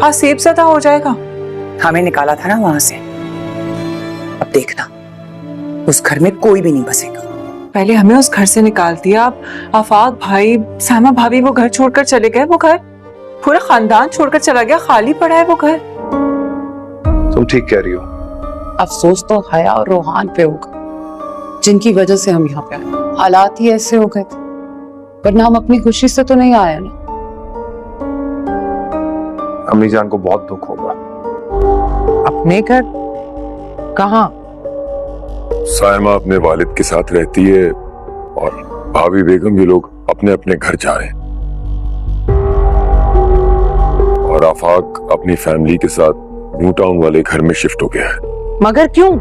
आसेब ज़दा हो जाएगा। हमें निकाला था ना वहां से, अब देखना उस घर में कोई भी नहीं बसेगा। पहले हमें उस घर से निकाल दिया, अब आफाक भाई, सामा भाभी वो घर छोड़कर चले गए। वो घर पूरा खानदान छोड़कर चला गया, खाली पड़ा है वो घर। तुम ठीक कह रही हो। अफसोस तो हया और रोहान पे होगा, जिनकी वजह से हम यहाँ पे आए। हालात ही ऐसे हो गए थे, वरना हम अपनी खुशी से तो नहीं आए ना। अम्मी जान को बहुत दुख होगा। अपने घर कहाँ? सायमा अपने वालिद के साथ रहती है और भाभी बेगम ये लोग अपने अपने घर जा रहे हैं, और आफाक अपनी फैमिली के साथ न्यू टाउन वाले घर में शिफ्ट हो गया है। मगर क्यों?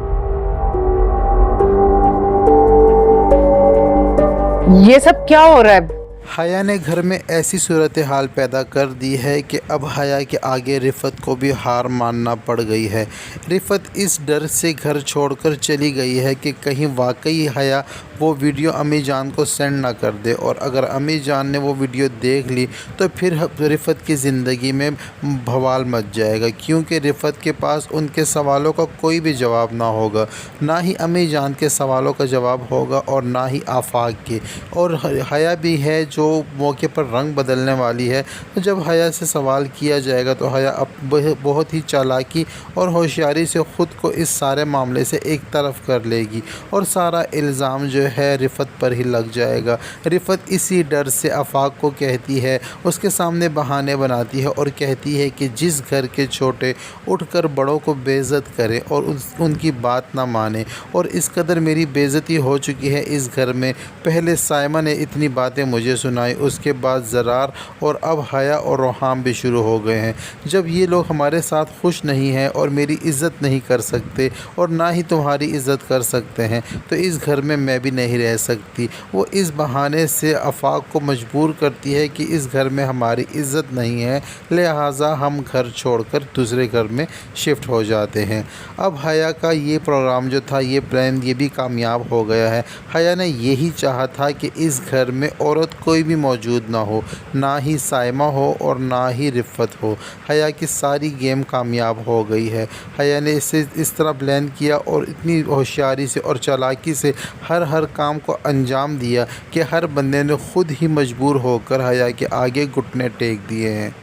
ये सब क्या हो रहा है? हया ने घर में ऐसी सूरत हाल पैदा कर दी है कि अब हया के आगे रिफत को भी हार मानना पड़ गई है। रिफत इस डर से घर छोड़कर चली गई है कि कहीं वाकई हया वो वीडियो अम्मी जान को सेंड ना कर दे, और अगर अम्मी जान ने वो वीडियो देख ली तो फिर रिफत की ज़िंदगी में बवाल मच जाएगा, क्योंकि रिफत के पास उनके सवालों का कोई भी जवाब ना होगा। ना ही अम्मी जान के सवालों का जवाब होगा और ना ही आफाक के। और हया भी है जो मौके पर रंग बदलने वाली है। तो जब हया से सवाल किया जाएगा तो हया अब बहुत ही चालाकी और होशियारी से ख़ुद को इस सारे मामले से एक तरफ कर लेगी और सारा इल्ज़ाम जो है रिफत पर ही लग जाएगा। रिफत इसी डर से आफाक को कहती है, उसके सामने बहाने बनाती है और कहती है कि जिस घर के छोटे उठकर बड़ों को बेइज्जत करें और उनकी बात ना माने, और इस कदर मेरी बेइज्जती हो चुकी है इस घर में। पहले सायमा ने इतनी बातें मुझे सुनाई, उसके बाद ज़रार, और अब हया और रोहाम भी शुरू हो गए हैं। जब ये लोग हमारे साथ खुश नहीं हैं और मेरी इज़्ज़त नहीं कर सकते और ना ही तुम्हारी इज़्ज़त कर सकते हैं, तो इस घर में मैं भी नहीं रह सकती। वो इस बहाने से आफाक को मजबूर करती है कि इस घर में हमारी इज़्ज़त नहीं है, लिहाजा हम घर छोड़कर दूसरे घर में शिफ्ट हो जाते हैं। अब हया का ये प्रोग्राम जो था, ये प्लान, ये भी कामयाब हो गया है। हया ने यही चाहा था कि इस घर में औरत कोई भी मौजूद ना हो, ना ही सायमा हो और ना ही रिफत हो। हया की सारी गेम कामयाब हो गई है। हया ने इसे इस तरह प्लान किया और इतनी होशियारी से और चालाकी से हर काम को अंजाम दिया कि हर बंदे ने ख़ुद ही मजबूर होकर हया के आगे घुटने टेक दिए हैं।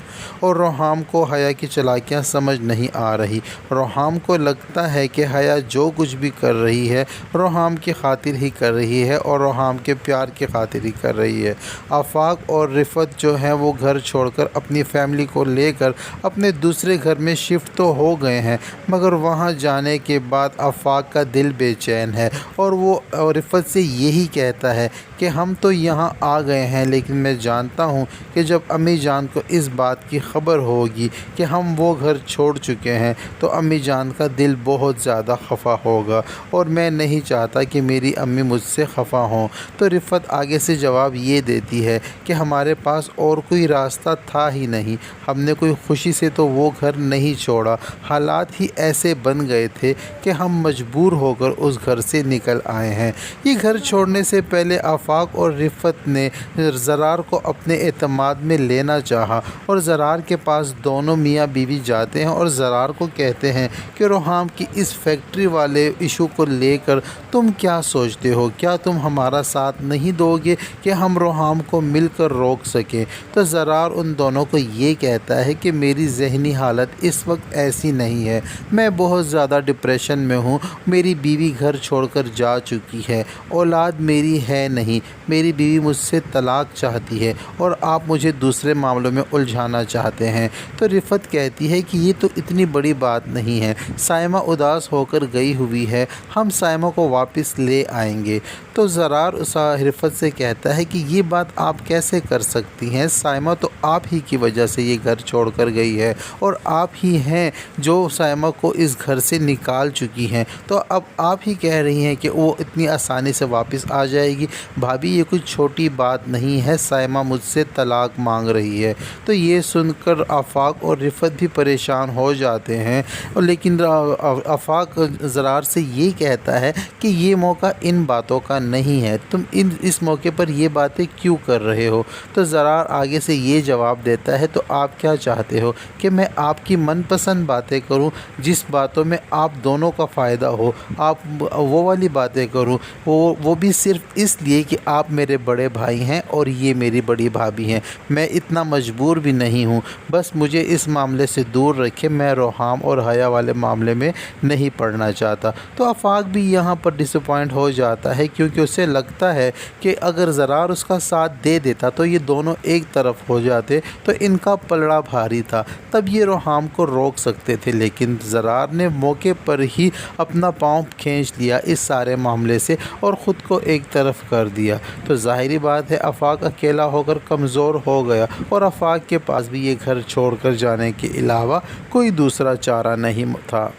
और रोहाम को हया की चालाकियाँ समझ नहीं आ रही। रोहाम को लगता है कि हया जो कुछ भी कर रही है रोहाम की खातिर ही कर रही है और रोहाम के प्यार की खातिर ही कर रही है। आफाक और रिफत जो हैं वो घर छोड़कर अपनी फैमिली को लेकर अपने दूसरे घर में शिफ्ट तो हो गए हैं, मगर वहाँ जाने के बाद आफाक का दिल बेचैन है और वो रिफत से यही कहता है कि हम तो यहाँ आ गए हैं, लेकिन मैं जानता हूँ कि जब अम्मी जान को इस बात की ख़बर होगी कि हम वो घर छोड़ चुके हैं तो अम्मी जान का दिल बहुत ज़्यादा खफा होगा, और मैं नहीं चाहता कि मेरी अम्मी मुझसे खफा हों। तो रिफत आगे से जवाब ये देती है कि हमारे पास और कोई रास्ता था ही नहीं, हमने कोई खुशी से तो वो घर नहीं छोड़ा, हालात ही ऐसे बन गए थे कि हम मजबूर होकर उस घर से निकल आए हैं। ये घर छोड़ने से पहले आफाक और रिफत ने ज़रार को अपने एतमाद में लेना चाहा, और ज़रार के पास दोनों मियाँ बीवी जाते हैं और ज़रार को कहते हैं कि रोहाम की इस फैक्ट्री वाले इशू को लेकर तुम क्या सोचते हो, क्या तुम हमारा साथ नहीं दोगे कि हम रोहाम को मिलकर रोक सकें। तो ज़रार उन दोनों को ये कहता है कि मेरी ज़हनी हालत इस वक्त ऐसी नहीं है, मैं बहुत ज़्यादा डिप्रेशन में हूँ, मेरी बीवी घर छोड़कर जा चुकी है, औलाद मेरी है नहीं, मेरी बीवी मुझसे तलाक चाहती है और आप मुझे दूसरे मामलों में उलझाना चाहते हैं। तो रिफत कहती है कि ये तो इतनी बड़ी बात नहीं है, सायमा उदास होकर गई हुई है, हम सायमा को वापस ले आएंगे। तो ज़रार रिफत से कहता है कि ये बात आप कैसे कर सकती हैं, सायमा तो आप ही की वजह से ये घर छोड़कर गई है और आप ही हैं जो सायमा को इस घर से निकाल चुकी हैं, तो अब आप ही कह रही हैं कि वो इतनी आसानी से वापस आ जाएगी। भाभी ये कोई छोटी बात नहीं है, सायमा मुझसे तलाक मांग रही है। तो ये सुनकर आफाक और रिफत भी परेशान हो जाते हैं, लेकिन आफाक ज़रार से ये कहता है कि ये मौका इन बातों का नहीं है, तुम इस मौके पर ये बातें क्यों कर रहे हो। तो ज़रार आगे से ये जवाब देता है, तो आप क्या चाहते हो कि मैं आपकी मनपसंद बातें करूं, जिस बातों में आप दोनों का फ़ायदा हो, आप वो वाली बातें करूं, वो भी सिर्फ इसलिए कि आप मेरे बड़े भाई हैं और ये मेरी बड़ी भाभी हैं। मैं इतना मजबूर भी नहीं हूं, बस मुझे इस मामले से दूर रखे, मैं रोहाम और हया वाले मामले में नहीं पड़ना चाहता। तो आफाक भी यहाँ पर डिसअपॉइंट हो जाता है, क्योंकि उसे लगता है कि अगर ज़रार उसका साथ दे देता तो ये दोनों एक तरफ हो जाते, तो इनका पलड़ा भारी था, तब ये रोहाम को रोक सकते थे। लेकिन ज़रार ने मौके पर ही अपना पाँव खींच लिया इस सारे मामले से और ख़ुद को एक तरफ कर दिया। तो ज़ाहिरी बात है आफाक अकेला होकर कमज़ोर हो गया और आफाक के पास भी ये घर छोड़कर जाने के अलावा कोई दूसरा चारा नहीं था।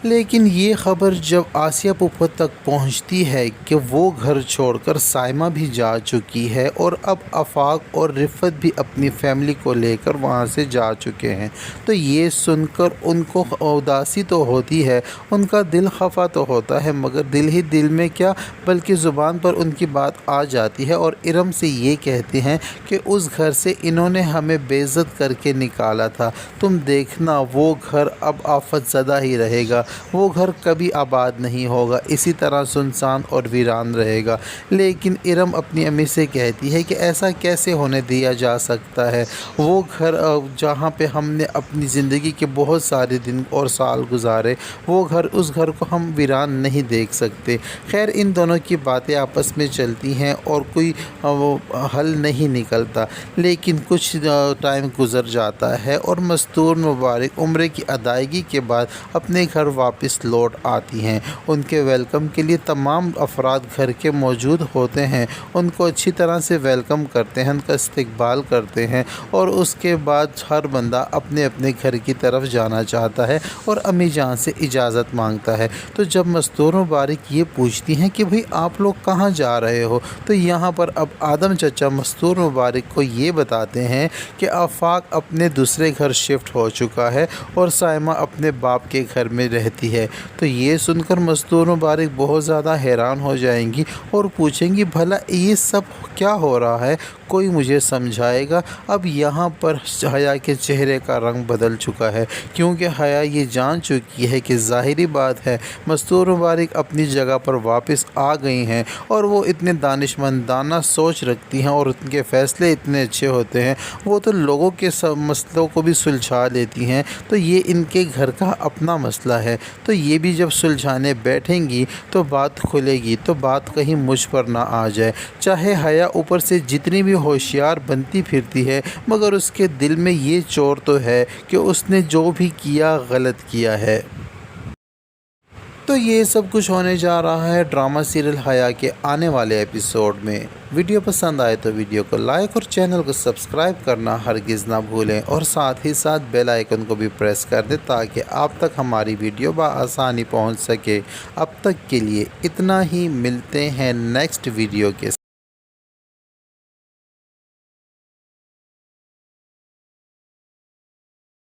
लेकिन ये ख़बर जब आसिया पुप्पो तक पहुंचती है कि वो घर छोड़कर साइमा भी जा चुकी है और अब आफाक और रिफ़त भी अपनी फैमिली को लेकर वहाँ से जा चुके हैं, तो ये सुनकर उनको उदासी तो होती है, उनका दिल खफा तो होता है, मगर दिल ही दिल में क्या बल्कि ज़ुबान पर उनकी बात आ जाती है और इरम से ये कहते हैं कि उस घर से इन्होंने हमें बेइज्जत करके निकाला था, तुम देखना वो घर अब आफत ज़दा ही रहेगा, वो घर कभी आबाद नहीं होगा, इसी तरह सुनसान और वीरान रहेगा। लेकिन इरम अपनी अम्मी से कहती है कि ऐसा कैसे होने दिया जा सकता है, वो घर जहाँ पे हमने अपनी ज़िंदगी के बहुत सारे दिन और साल गुजारे, वो घर, उस घर को हम वीरान नहीं देख सकते। खैर इन दोनों की बातें आपस में चलती हैं और कोई हल नहीं निकलता। लेकिन कुछ टाइम गुजर जाता है और मस्तूर मुबारक उम्र की अदायगी के बाद अपने घर वापस लौट आती हैं। उनके वेलकम के लिए तमाम अफराद घर के मौजूद होते हैं, उनको अच्छी तरह से वेलकम करते हैं, उनका इस्तकबाल करते हैं और उसके बाद हर बंदा अपने अपने घर की तरफ जाना चाहता है और अम्मी जान से इजाज़त मांगता है। तो जब मस्तूर मुबारक ये पूछती हैं कि भाई आप लोग कहाँ जा रहे हो, तो यहाँ पर अब आदम चचा मस्तूर मुबारक को ये बताते हैं कि आफाक अपने दूसरे घर शिफ्ट हो चुका है और साइमा अपने बाप के घर में रहती है। तो ये सुनकर मस्तूर मुबारक बहुत ज़्यादा हैरान हो जाएंगी और पूछेंगी भला ये सब क्या हो रहा है, कोई मुझे समझाएगा। अब यहाँ पर हया के चेहरे का रंग बदल चुका है, क्योंकि हया ये जान चुकी है कि ज़ाहिरी बात है मस्तूर मुबारक अपनी जगह पर वापस आ गई हैं और वो इतने दानिशमंदाना सोच रखती हैं और उनके फ़ैसले इतने अच्छे होते हैं, वो तो लोगों के सब मसलों को भी सुलझा लेती हैं। तो ये इनके घर का अपना मसला है, तो ये भी जब सुलझाने बैठेंगी तो बात खुलेगी, तो बात कहीं मुझ पर ना आ जाए। चाहे हया ऊपर से जितनी भी होशियार बनती फिरती है, मगर उसके दिल में ये चोर तो है कि उसने जो भी किया गलत किया है। तो ये सब कुछ होने जा रहा है ड्रामा सीरियल हया के आने वाले एपिसोड में। वीडियो पसंद आए तो वीडियो को लाइक और चैनल को सब्सक्राइब करना हरगिज़ ना भूलें और साथ ही साथ बेल आइकन को भी प्रेस कर दें ताकि आप तक हमारी वीडियो बआसानी पहुंच सके। अब तक के लिए इतना ही, मिलते हैं नेक्स्ट वीडियो के